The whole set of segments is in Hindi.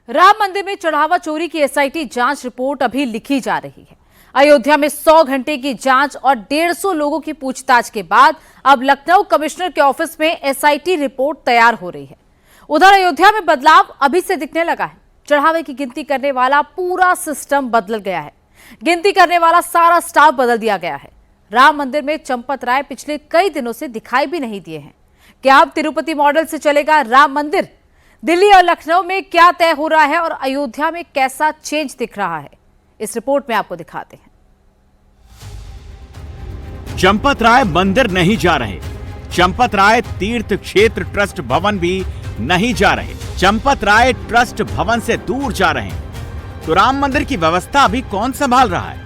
राम मंदिर में चढ़ावा चोरी की एसआईटी जांच रिपोर्ट अभी लिखी जा रही है। अयोध्या में 100 घंटे की जांच और 150 लोगों की पूछताछ के बाद अब लखनऊ कमिश्नर के ऑफिस में एसआईटी रिपोर्ट तैयार हो रही है। उधर अयोध्या में बदलाव अभी से दिखने लगा है। चढ़ावे की गिनती करने वाला पूरा सिस्टम बदल गया है। गिनती करने वाला सारा स्टाफ बदल दिया गया है। राम मंदिर में चंपत राय पिछले कई दिनों से दिखाई भी नहीं दिए हैं। क्या अब तिरुपति मॉडल से चलेगा राम मंदिर? दिल्ली और लखनऊ में क्या तय हो रहा है और अयोध्या में कैसा चेंज दिख रहा है, इस रिपोर्ट में आपको दिखाते हैं। चंपत राय मंदिर नहीं जा रहे। चंपत राय तीर्थ क्षेत्र ट्रस्ट भवन भी नहीं जा रहे। चंपत राय ट्रस्ट भवन से दूर जा रहे हैं। तो राम मंदिर की व्यवस्था अभी कौन संभाल रहा है?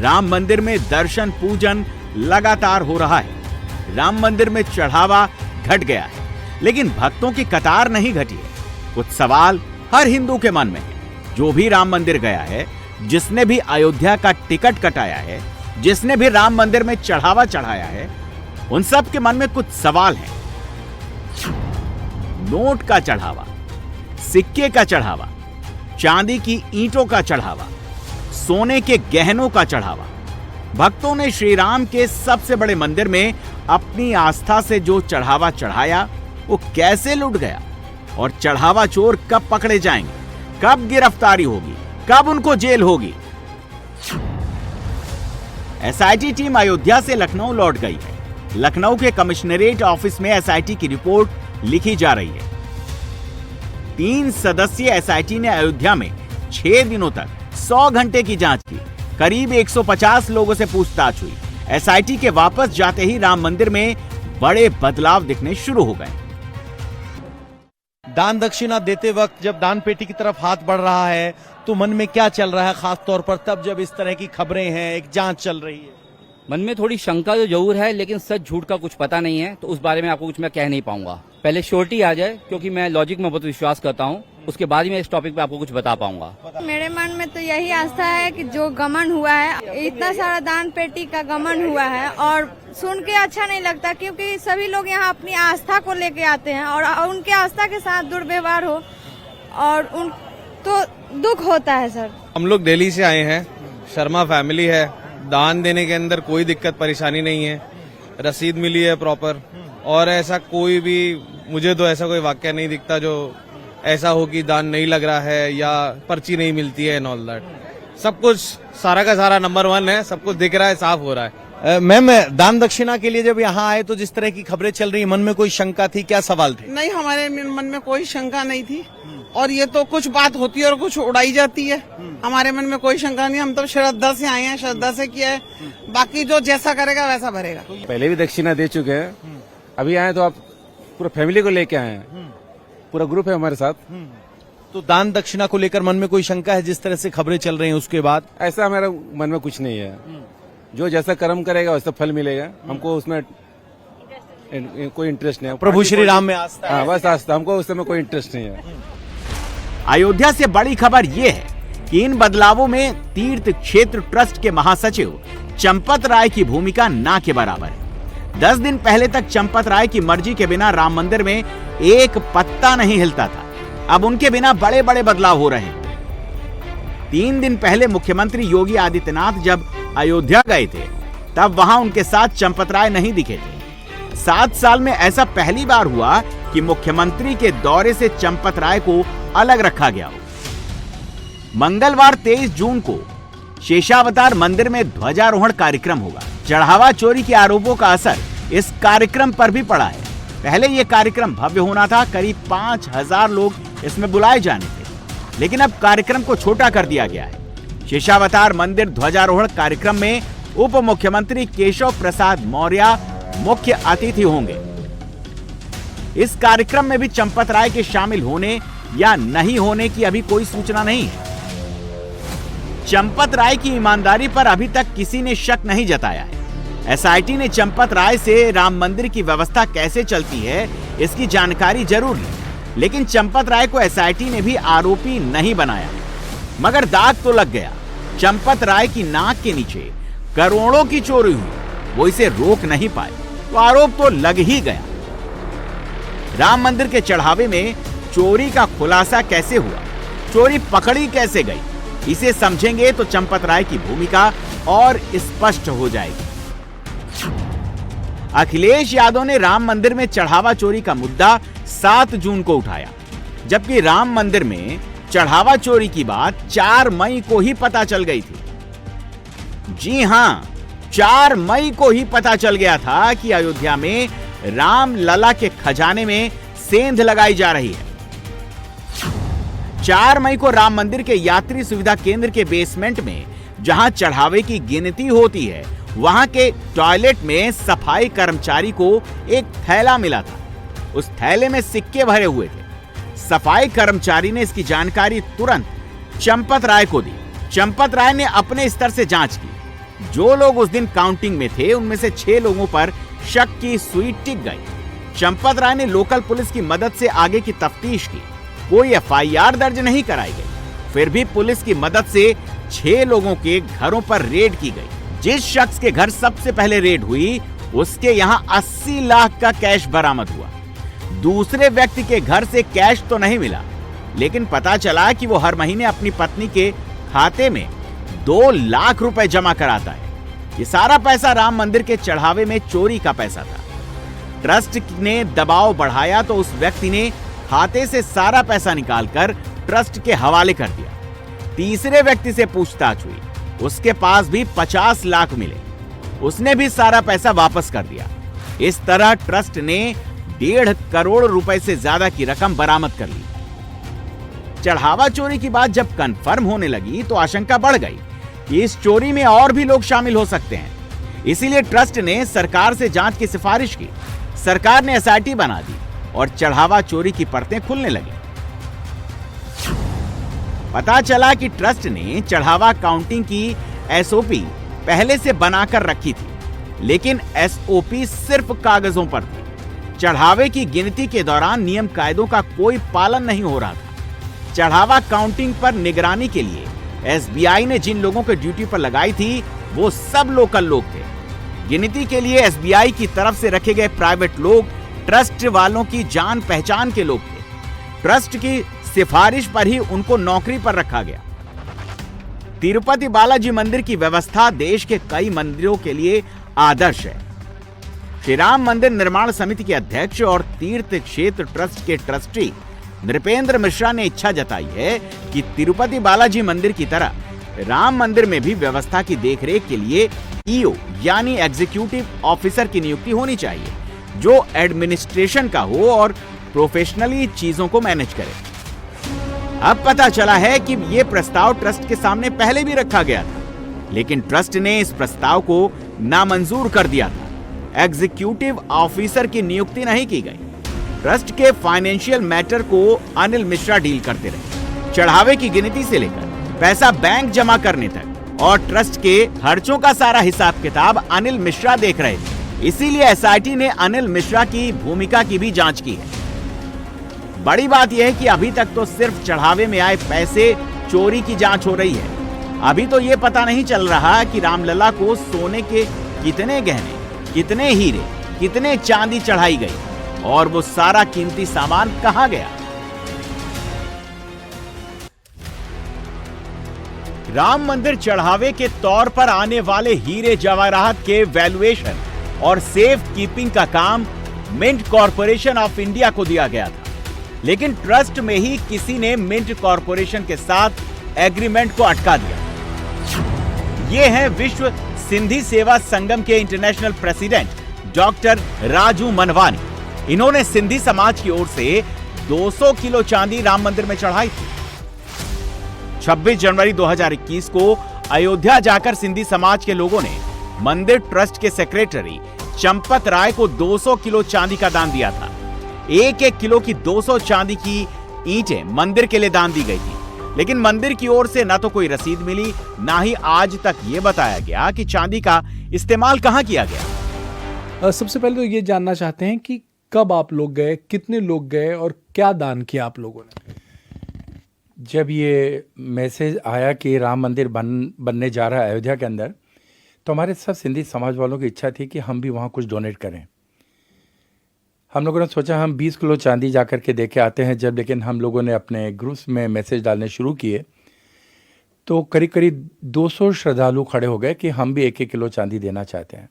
राम मंदिर में दर्शन पूजन लगातार हो रहा है। राम मंदिर में चढ़ावा घट गया है, लेकिन भक्तों की कतार नहीं घटी है। कुछ सवाल हर हिंदू के मन में है। जो भी राम मंदिर गया है, जिसने भी अयोध्या का टिकट कटाया है, जिसने भी राम मंदिर में चढ़ावा चढ़ाया है, उन सब के मन में कुछ सवाल हैं। नोट का चढ़ावा, सिक्के का चढ़ावा, चांदी की ईंटों का चढ़ावा, सोने के गहनों का चढ़ावा। भक्तों ने श्री राम के सबसे बड़े मंदिर में अपनी आस्था से जो चढ़ावा चढ़ाया, वो कैसे लुट गया? और चढ़ावा चोर कब पकड़े जाएंगे? कब गिरफ्तारी होगी? कब उनको जेल होगी? एसआईटी टीम अयोध्या से लखनऊ लौट गई है। लखनऊ के कमिश्नरेट ऑफिस में एसआईटी की रिपोर्ट लिखी जा रही है। 3 सदस्यीय एसआईटी ने अयोध्या में 6 दिनों तक 100 घंटे की जांच की। करीब 150 लोगों से पूछताछ हुई। एसआईटी के वापस जाते ही राम मंदिर में बड़े बदलाव दिखने शुरू हो गए। दान दक्षिणा देते वक्त जब दान पेटी की तरफ हाथ बढ़ रहा है तो मन में क्या चल रहा है, खास तौर पर तब जब इस तरह की खबरें हैं, एक जांच चल रही है? मन में थोड़ी शंका तो जरूर है, लेकिन सच झूठ का कुछ पता नहीं है, तो उस बारे में आपको कुछ मैं कह नहीं पाऊंगा। पहले श्योरिटी आ जाए, क्योंकि मैं लॉजिक में बहुत विश्वास करता हूं, उसके बाद ही मैं इस टॉपिक पे आपको कुछ बता पाऊंगा। मेरे मन में तो यही आस्था है कि जो गमन हुआ है, इतना सारा दान पेटी का गमन हुआ है, और सुन के अच्छा नहीं लगता, क्योंकि सभी लोग यहाँ अपनी आस्था को लेके आते हैं और उनके आस्था के साथ दुर्व्यवहार हो और उन तो दुख होता है। सर, हम लोग दिल्ली से आए हैं, शर्मा फैमिली है। दान देने के अंदर कोई दिक्कत परेशानी नहीं है, रसीद मिली है प्रॉपर, और ऐसा कोई भी मुझे तो ऐसा कोई वाक्य नहीं दिखता जो ऐसा हो कि दान नहीं लग रहा है या पर्ची नहीं मिलती है एंड ऑल दैट। सब कुछ सारा का सारा नंबर 1 है, सब कुछ दिख रहा है, साफ हो रहा है। मैम, दान दक्षिणा के लिए जब यहाँ आए तो जिस तरह की खबरें चल रही, मन में कोई शंका थी? क्या सवाल थे? नहीं, हमारे मन में कोई शंका नहीं थी, और ये तो कुछ बात होती है और कुछ उड़ाई जाती है। हमारे मन में कोई शंका नहीं। हम तो श्रद्धा से आए हैं, श्रद्धा से किया है, बाकी जो जैसा करेगा वैसा भरेगा। पहले भी दक्षिणा दे चुके हैं, अभी आए तो आप पूरा फैमिली को लेके आए हैं, पूरा ग्रुप है हमारे साथ। तो दान दक्षिणा को लेकर मन में कोई शंका है जिस तरह से खबरें चल रही हैं उसके बाद? ऐसा हमारे मन में कुछ नहीं है। जो जैसा कर्म करेगा वैसा फल मिलेगा। हमको उसमें कोई इंटरेस्ट नहीं है। प्रभु श्री राम में आस्था? हाँ, बस आस्था, हमको उसमें कोई इंटरेस्ट नहीं है। अयोध्या से बड़ी खबर ये है कि इन बदलावों में तीर्थ क्षेत्र ट्रस्ट के महासचिव चंपत राय की भूमिका ना के बराबर है। 10 दिन पहले तक चंपत राय की मर्जी के बिना राम मंदिर में एक पत्ता नहीं हिलता था। अब उनके बिना बड़े बड़े बदलाव हो रहे हैं। 3 दिन पहले मुख्यमंत्री योगी आदित्यनाथ जब अयोध्या गए थे, तब वहां उनके साथ चंपत राय नहीं दिखे थे। 7 साल में ऐसा पहली बार हुआ कि मुख्यमंत्री के दौरे से चंपत राय को अलग रखा गया हो। मंगलवार 23 जून को शेषावतार मंदिर में ध्वजारोहण कार्यक्रम होगा। चढ़ावा चोरी के आरोपों का असर इस कार्यक्रम पर भी पड़ा है। पहले यह कार्यक्रम भव्य होना था, करीब 5000 लोग इसमें बुलाए जाने थे, लेकिन अब कार्यक्रम को छोटा कर दिया गया है। शेषावतार मंदिर ध्वजारोहण कार्यक्रम में उप मुख्यमंत्री केशव प्रसाद मौर्य मुख्य अतिथि होंगे। इस कार्यक्रम में भी चंपत राय के शामिल होने या नहीं होने की अभी कोई सूचना नहीं है। चंपत राय की ईमानदारी पर अभी तक किसी ने शक नहीं जताया है। एसआईटी ने चंपत राय से राम मंदिर की व्यवस्था कैसे चलती है, इसकी जानकारी जरूर ली, लेकिन चंपत राय को एसआईटी ने भी आरोपी नहीं बनाया। मगर दाग तो लग गया। चंपत राय की नाक के नीचे करोड़ों की चोरी हुई, वो इसे रोक नहीं पाए, तो आरोप तो लग ही गया। राम मंदिर के चढ़ावे में चोरी का खुलासा कैसे हुआ, चोरी पकड़ी कैसे गई, इसे समझेंगे तो चंपत राय की भूमिका और स्पष्ट हो जाएगी। अखिलेश यादव ने राम मंदिर में चढ़ावा चोरी का मुद्दा 7 जून को उठाया, जबकि राम मंदिर में चढ़ावा चोरी की बात 4 मई को ही पता चल गई थी। जी हां, 4 मई को ही पता चल गया था कि अयोध्या में राम लला के खजाने में सेंध लगाई जा रही है। 4 मई को राम मंदिर के यात्री सुविधा केंद्र के बेसमेंट में जहां चढ़ावे की गिनती होती है, वहां के टॉयलेट में सफाई कर्मचारी को एक थैला मिला था। उस थैले में सिक्के भरे हुए थे। सफाई कर्मचारी ने इसकी जानकारी तुरंत चंपत राय को दी। चंपत राय ने अपने स्तर से जांच की। जो लोग उस दिन काउंटिंग में थे, उनमें से 6 लोगों पर शक की सुई टिक गई। चंपत राय ने लोकल पुलिस की मदद से आगे की तफ्तीश की। कोई एफआईआर दर्ज नहीं कराई गई। फिर भी पुलिस की मदद से 6 लोगों के घरों पर रेड की गई। जिस शख्स के घर सबसे पहले रेड हुई, उसके यहां 80 लाख का कैश बरामद हुआ। दूसरे व्यक्ति के घर से कैश तो नहीं मिला, लेकिन पता चला कि वो हर महीने अपनी पत्नी के खाते में 2 लाख रुपए जमा कराता है। ये सारा पैसा राम मंदिर के चढ़ावे में चोरी का पैसा था। ट्रस्ट ने दबाव बढ़ाया तो उस व्यक्ति ने खाते से सारा पैसा निकालकर ट्रस्ट के हवाले कर दिया। तीसरे व्यक्ति से पूछताछ हुई, उसके पास भी 50 लाख मिले। उसने भी सारा पैसा वापस कर दिया। इस तरह ट्रस्ट ने 1.5 करोड़ रुपए से ज्यादा की रकम बरामद कर ली। चढ़ावा चोरी की बात जब कंफर्म होने लगी तो आशंका बढ़ गई कि इस चोरी में और भी लोग शामिल हो सकते हैं। इसीलिए ट्रस्ट ने सरकार से जांच की सिफारिश की। सरकार ने एसआईटी बना दी और चढ़ावा चोरी की परतें खुलने लगी। पता चला कि ट्रस्ट ने चढ़ावा काउंटिंग की एसओपी पहले से बनाकर रखी थी, लेकिन एसओपी सिर्फ कागजों पर थी। चढ़ावे की गिनती के दौरान नियम कायदों का कोई पालन नहीं हो रहा था। चढ़ावा काउंटिंग पर निगरानी के लिए एसबीआई ने जिन लोगों को ड्यूटी पर लगाई थी, वो सब लोकल लोग थे। गिनती के लिए एसबीआई की तरफ से रखे गए प्राइवेट लोग ट्रस्ट वालों की जान पहचान के लोग थे। ट्रस्ट की सिफारिश पर ही उनको नौकरी पर रखा गया। तिरुपति बालाजी मंदिर की व्यवस्था देश के कई मंदिरों के लिए आदर्श है। श्री राम मंदिर निर्माण समिति के अध्यक्ष और तीर्थ क्षेत्र ट्रस्ट के ट्रस्टी नृपेंद्र मिश्रा ने इच्छा जताई है कि तिरुपति बालाजी मंदिर की तरह राम मंदिर में भी व्यवस्था की देखरेख के लिए ईओ यानी एग्जीक्यूटिव ऑफिसर की नियुक्ति होनी चाहिए, जो एडमिनिस्ट्रेशन का हो और प्रोफेशनली चीजों को मैनेज करे। अब पता चला है कि यह प्रस्ताव ट्रस्ट के सामने पहले भी रखा गया था, लेकिन ट्रस्ट ने इस प्रस्ताव को नामंजूर कर दिया था। एग्जीक्यूटिव ऑफिसर की नियुक्ति नहीं की गई। ट्रस्ट के फाइनेंशियल मैटर को अनिल मिश्रा डील करते रहे। चढ़ावे की गिनती से लेकर पैसा बैंक जमा करने तक और ट्रस्ट के खर्चों का सारा हिसाब किताब अनिल मिश्रा देख रहे थे। इसीलिए एसआईटी ने अनिल मिश्रा की भूमिका की भी जांच की है। बड़ी बात यह है कि अभी तक तो सिर्फ चढ़ावे में आए पैसे चोरी की जांच हो रही है। अभी तो ये पता नहीं चल रहा कि रामलला को सोने के कितने गहने, कितने हीरे, कितने चांदी चढ़ाई गई और वो सारा कीमती सामान कहां गया। राम मंदिर चढ़ावे के तौर पर आने वाले हीरे जवाहरात के वैल्यूएशन और सेफ कीपिंग का काम मिंट कॉरपोरेशन ऑफ इंडिया को दिया गया था, लेकिन ट्रस्ट में ही किसी ने मिंट कॉरपोरेशन के साथ एग्रीमेंट को अटका दिया। ये हैं विश्व सिंधी सेवा संगम के international president doctor Raju Manwani. इन्होंने सिंधी समाज की ओर से 200 किलो चांदी राम मंदिर में चढ़ाई थी। 26 जनवरी 2021 को अयोध्या जाकर सिंधी समाज के लोगों ने मंदिर ट्रस्ट के सेक्रेटरी चंपत राय को 200 किलो चांदी का दान दिया था। 1-1 किलो की 200 चांदी की ईंटें मंदिर के लिए दान दी गई थी, लेकिन मंदिर की ओर से ना तो कोई रसीद मिली, ना ही आज तक ये बताया गया कि चांदी का इस्तेमाल कहां किया गया। सबसे पहले तो ये जानना चाहते हैं कि कब आप लोग गए, कितने लोग गए और क्या दान किया आप लोगों ने? जब ये मैसेज आया कि राम मंदिर बनने जा रहा है अयोध्या के अंदर, तो हमारे सब सिंधी समाज वालों की इच्छा थी कि हम भी वहाँ कुछ डोनेट करें। हम लोगों ने सोचा हम 20 किलो चांदी जा कर के दे के आते हैं जब, लेकिन हम लोगों ने अपने ग्रुप्स में मैसेज डालने शुरू किए तो करीब करीब 200 श्रद्धालु खड़े हो गए कि हम भी 1-1 किलो चांदी देना चाहते हैं।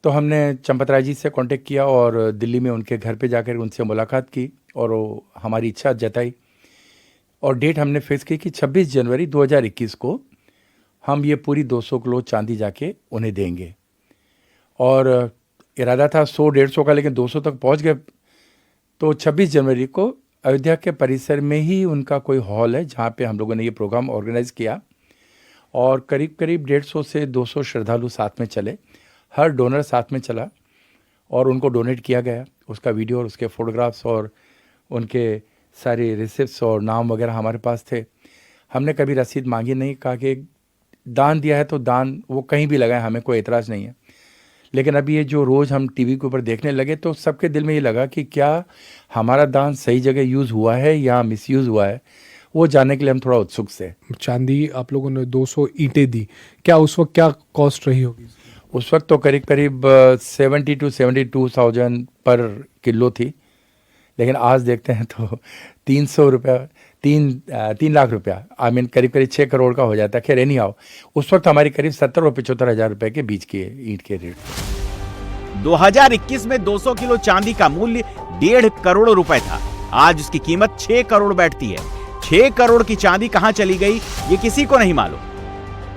तो हमने चंपत राय जी से कांटेक्ट किया और दिल्ली में उनके घर पे जाकर उनसे मुलाकात की और हमारी इच्छा जताई और डेट हमने फिक्स की कि 26 जनवरी 2021 को हम ये पूरी 200 किलो चांदी जाके उन्हें देंगे। और इरादा था 100-150 का, लेकिन 200 तक पहुंच गए। तो 26 जनवरी को अयोध्या के परिसर में ही उनका कोई हॉल है जहां पे हम लोगों ने ये प्रोग्राम ऑर्गेनाइज किया और करीब करीब 150 से 200 श्रद्धालु साथ में चले, हर डोनर साथ में चला और उनको डोनेट किया गया। उसका वीडियो और उसके फोटोग्राफ्स और उनके सारे रिसिप्ट्स और नाम वगैरह हमारे पास थे। हमने कभी रसीद मांगी नहीं, कहा कि दान दिया है तो दान वो कहीं भी लगाए, हमें कोई एतराज़ नहीं है। लेकिन अभी ये जो रोज़ हम टीवी के ऊपर देखने लगे तो सबके दिल में ये लगा कि क्या हमारा दान सही जगह यूज़ हुआ है या मिसयूज़ हुआ है, वो जानने के लिए हम थोड़ा उत्सुक थे। चांदी आप लोगों ने 200 ईंटें दी, क्या उस वक्त क्या कॉस्ट रही होगी? उस वक्त तो करीब करीब 70 to 72,000 पर किलो थी, लेकिन आज देखते हैं तो 300 रुपया 3 लाख रुपया, आई मीन करीब करीब 6 करोड़ का हो जाता है। खैर एनी हाउ, उस वक्त हमारी करीब 70 और 75 हज़ार रुपए के बीच के ईंट के रेट। 2021 में 200 किलो चांदी का मूल्य 1.5 करोड़ रुपए था। आज उसकी कीमत 6 करोड़ बैठती है। 6 करोड़ की चांदी कहां चली गई ये किसी को नहीं मालूम।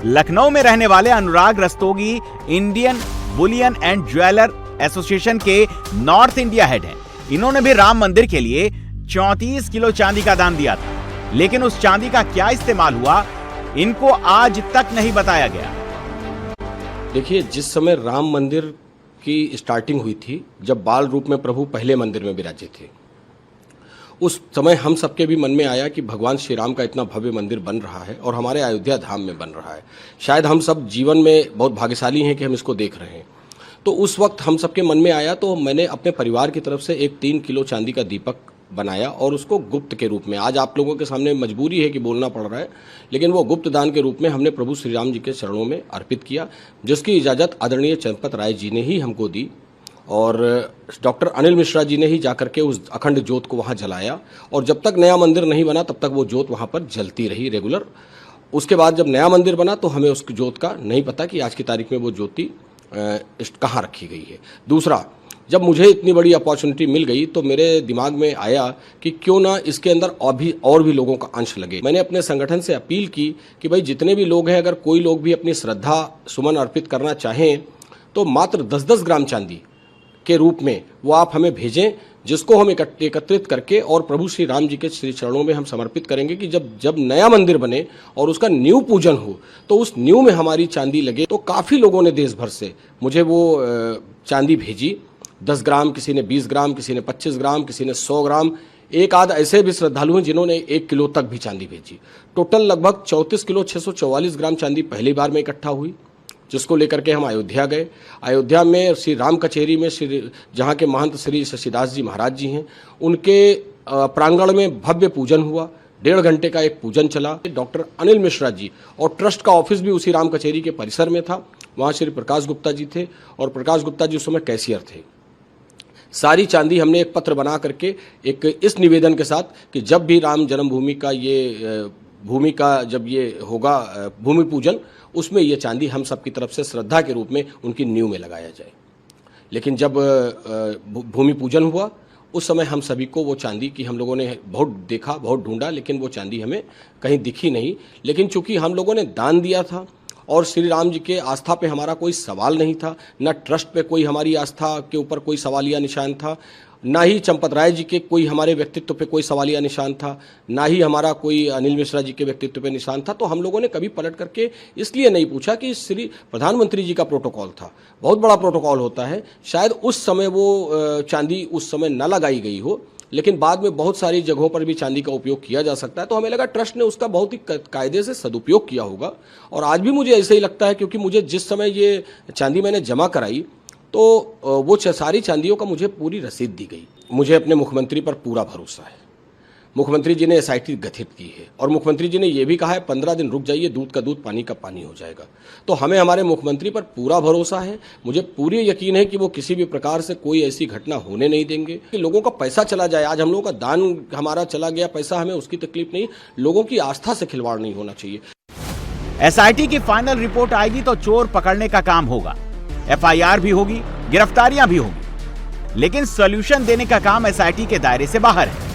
लखनऊ में रहने वाले Anurag Rastogi Indian bullion and jeweller association के नॉर्थ इंडिया हेड हैं। इन्होंने भी राम मंदिर के लिए 34 किलो चांदी का दान दिया था, लेकिन उस चांदी का क्या इस्तेमाल हुआ इनको आज तक नहीं बताया गया। देखिए, जिस समय राम मंदिर की स्टार्टिंग हुई थी, जब बाल रूप में प्रभु पहले मंदिर में विराजे थे, उस समय हम सबके भी मन में आया कि भगवान श्री राम का इतना भव्य मंदिर बन रहा है और हमारे अयोध्या धाम में बन रहा है। शायद हम सब जीवन में बहुत भाग्यशाली हैं कि हम इसको देख रहे हैं। तो उस वक्त हम सबके मन में आया तो मैंने अपने परिवार की तरफ से एक 3 किलो चांदी का दीपक बनाया और उसको गुप्त के रूप में, आज आप लोगों के सामने मजबूरी है कि बोलना पड़ रहा है, लेकिन वो गुप्त दान के रूप में हमने प्रभु श्री राम जी के चरणों में अर्पित किया, जिसकी इजाज़त आदरणीय चंपत राय जी ने ही हमको दी और डॉक्टर अनिल मिश्रा जी ने ही जाकर के उस अखंड ज्योत को वहाँ जलाया और जब तक नया मंदिर नहीं बना तब तक वो ज्योत वहाँ पर जलती रही रेगुलर। उसके बाद जब नया मंदिर बना तो हमें उस ज्योत का नहीं पता कि आज की तारीख में वो ज्योति कहाँ रखी गई है। दूसरा, जब मुझे इतनी बड़ी अपॉर्चुनिटी मिल गई तो मेरे दिमाग में आया कि क्यों ना इसके अंदर और भी लोगों का अंश लगे। मैंने अपने संगठन से अपील की कि भाई जितने भी लोग हैं, अगर कोई लोग भी अपनी श्रद्धा सुमन अर्पित करना चाहें तो मात्र 10-10 ग्राम चांदी के रूप में वो आप हमें भेजें, जिसको हम एकत्रित करके और प्रभु श्री राम जी के श्री चरणों में हम समर्पित करेंगे कि जब नया मंदिर बने और उसका न्यू पूजन हो तो उस न्यू में हमारी चांदी लगे। तो काफ़ी लोगों ने देश भर से मुझे वो चांदी भेजी, 10 ग्राम, किसी ने 20 ग्राम, किसी ने 25 ग्राम, किसी ने 100 ग्राम। एक आध ऐसे भी श्रद्धालु हैं जिन्होंने 1 किलो तक भी चांदी भेजी। टोटल लगभग 34 किलो 644 ग्राम चांदी पहली बार में इकट्ठा हुई, जिसको लेकर के हम अयोध्या गए। अयोध्या में श्री राम कचेरी में जहाँ के महंत श्री शशिदास जी महाराज जी हैं, उनके प्रांगण में भव्य पूजन हुआ। 1.5 घंटे का एक पूजन चला। डॉक्टर अनिल मिश्रा जी और ट्रस्ट का ऑफिस भी उसी राम कचेरी के परिसर में था। वहाँ श्री प्रकाश गुप्ता जी थे और प्रकाश गुप्ता जी उस समय कैशियर थे। सारी चांदी हमने एक पत्र बना करके एक इस निवेदन के साथ कि जब भी राम जन्मभूमि का भूमि का जब ये होगा भूमि पूजन, उसमें ये चांदी हम सब की तरफ से श्रद्धा के रूप में उनकी नींव में लगाया जाए। लेकिन जब भूमि पूजन हुआ उस समय हम सभी को वो चांदी की हम लोगों ने बहुत देखा, बहुत ढूंढा, लेकिन वो चांदी हमें कहीं दिखी नहीं। लेकिन चूंकि हम लोगों ने दान दिया था और श्री राम जी के आस्था पे हमारा कोई सवाल नहीं था, न ट्रस्ट पे कोई हमारी आस्था के ऊपर कोई सवालिया निशान था, ना ही चंपत राय जी के कोई हमारे व्यक्तित्व पे कोई सवालिया निशान था, ना ही हमारा कोई अनिल मिश्रा जी के व्यक्तित्व पे निशान था। तो हम लोगों ने कभी पलट करके इसलिए नहीं पूछा कि श्री प्रधानमंत्री जी का प्रोटोकॉल था, बहुत बड़ा प्रोटोकॉल होता है, शायद उस समय वो चांदी उस समय न लगाई गई हो, लेकिन बाद में बहुत सारी जगहों पर भी चांदी का उपयोग किया जा सकता है। तो हमें लगा ट्रस्ट ने उसका बहुत ही कायदे से सदुपयोग किया होगा। और आज भी मुझे ऐसे ही लगता है, क्योंकि मुझे जिस समय ये चांदी मैंने जमा कराई तो वो सारी चांदियों का मुझे पूरी रसीद दी गई। मुझे अपने मुख्यमंत्री पर पूरा भरोसा है। मुख्यमंत्री जी ने एसआईटी गठित की है और मुख्यमंत्री जी ने यह भी कहा है 15 दिन रुक जाइए, दूध का दूध पानी का पानी हो जाएगा। तो हमें हमारे मुख्यमंत्री पर पूरा भरोसा है। मुझे पूरी यकीन है कि वो किसी भी प्रकार से कोई ऐसी घटना होने नहीं देंगे कि लोगों का पैसा चला जाए। आज हम लोगों का दान हमारा चला गया पैसा, हमें उसकी तकलीफ नहीं, लोगों की आस्था से खिलवाड़ नहीं होना चाहिए। एसआईटी की फाइनल रिपोर्ट आएगी तो चोर पकड़ने का काम होगा, एफआईआर भी होगी, गिरफ्तारियां भी होंगी, लेकिन सॉल्यूशन देने का काम एसआईटी के दायरे से बाहर है।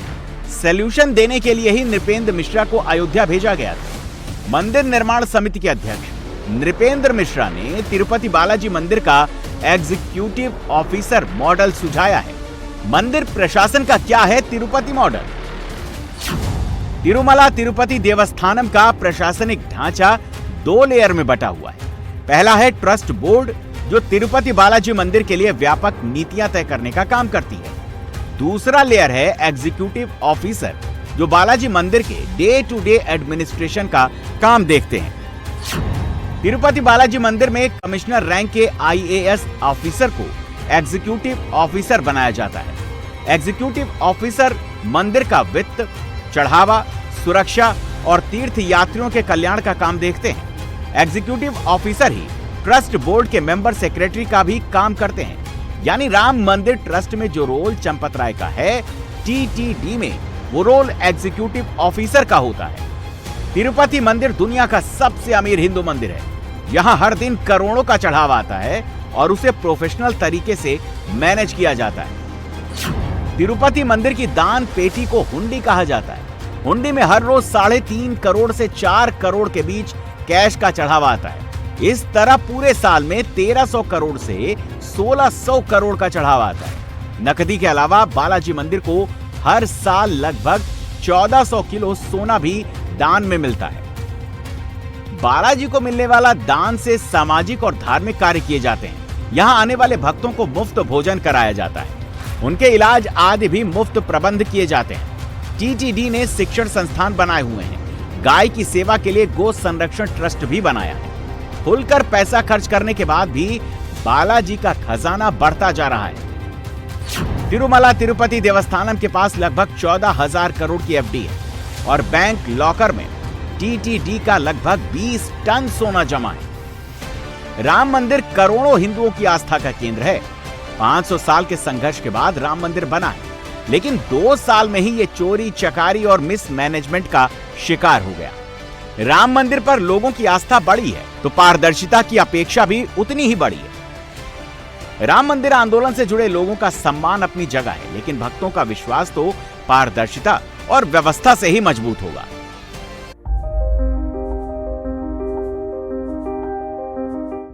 सॉल्यूशन देने के लिए ही नृपेंद्र मिश्रा को अयोध्या भेजा गया था। मंदिर निर्माण समिति के अध्यक्ष नृपेंद्र मिश्रा ने तिरुपति बालाजी मंदिर का एग्जीक्यूटिव ऑफिसर मॉडल सुझाया है। मंदिर प्रशासन का क्या है तिरुपति मॉडल? तिरुमला तिरुपति देवस्थानम का प्रशासनिक ढांचा 2 लेयर में बटा हुआ है। पहला है ट्रस्ट बोर्ड, जो तिरुपति बालाजी मंदिर के लिए व्यापक नीतियां तय करने का काम करती है। दूसरा लेयर है एग्जीक्यूटिव ऑफिसर, जो बालाजी मंदिर के डे टू डे एडमिनिस्ट्रेशन का काम देखते हैं। तिरुपति बालाजी मंदिर में कमिश्नर रैंक के आईएएस ऑफिसर को एग्जीक्यूटिव ऑफिसर बनाया जाता है। एग्जीक्यूटिव ऑफिसर मंदिर का वित्त, चढ़ावा, सुरक्षा और तीर्थ यात्रियों के कल्याण का काम देखते हैं। एग्जीक्यूटिव ऑफिसर ही ट्रस्ट बोर्ड के मेंबर सेक्रेटरी का भी काम करते हैं। यानी राम मंदिर ट्रस्ट में जो रोल चंपत राय का है, टीटीडी में वो रोल एग्जीक्यूटिव ऑफिसर का होता है। तिरुपति मंदिर दुनिया का सबसे अमीर हिंदू मंदिर है। यहाँ हर दिन करोड़ों का चढ़ावा आता है और उसे प्रोफेशनल तरीके से मैनेज किया जाता है। तिरुपति मंदिर की दान पेटी को हुंडी कहा जाता है। हुंडी में हर रोज 3.5 करोड़ से 4 करोड़ के बीच कैश का चढ़ावा आता है। इस तरह पूरे साल में 1300 करोड़ से 1600 करोड़ का चढ़ावा आता है। नकदी के अलावा बालाजी मंदिर को हर साल लगभग 1400 किलो सोना भी दान में मिलता है। बालाजी को मिलने वाला दान से सामाजिक और धार्मिक कार्य किए जाते हैं। यहाँ आने वाले भक्तों को मुफ्त भोजन कराया जाता है। उनके इलाज आदि भी मुफ्त प्रबंध किए जाते हैं। टीटीडी ने शिक्षण संस्थान बनाए हुए हैं। गाय की सेवा के लिए गो संरक्षण ट्रस्ट भी बनाया है। खुलकर पैसा खर्च करने के बाद भी बालाजी का खजाना बढ़ता जा रहा है। तिरुमला तिरुपति देवस्थानम के पास लगभग 14,000 करोड़ की एफडी है और बैंक लॉकर में टीटीडी का लगभग 20 टन सोना जमा है। राम मंदिर करोड़ों हिंदुओं की आस्था का केंद्र है। 500 साल के संघर्ष के बाद राम मंदिर बना है, लेकिन 2 साल में ही ये चोरी, चकारी और मिसमैनेजमेंट का शिकार हो गया। राम मंदिर पर लोगों की आस्था बढ़ी है तो पारदर्शिता की अपेक्षा भी उतनी ही बढ़ी है। राम मंदिर आंदोलन से जुड़े लोगों का सम्मान अपनी जगह है, लेकिन भक्तों का विश्वास तो पारदर्शिता और व्यवस्था से ही मजबूत होगा।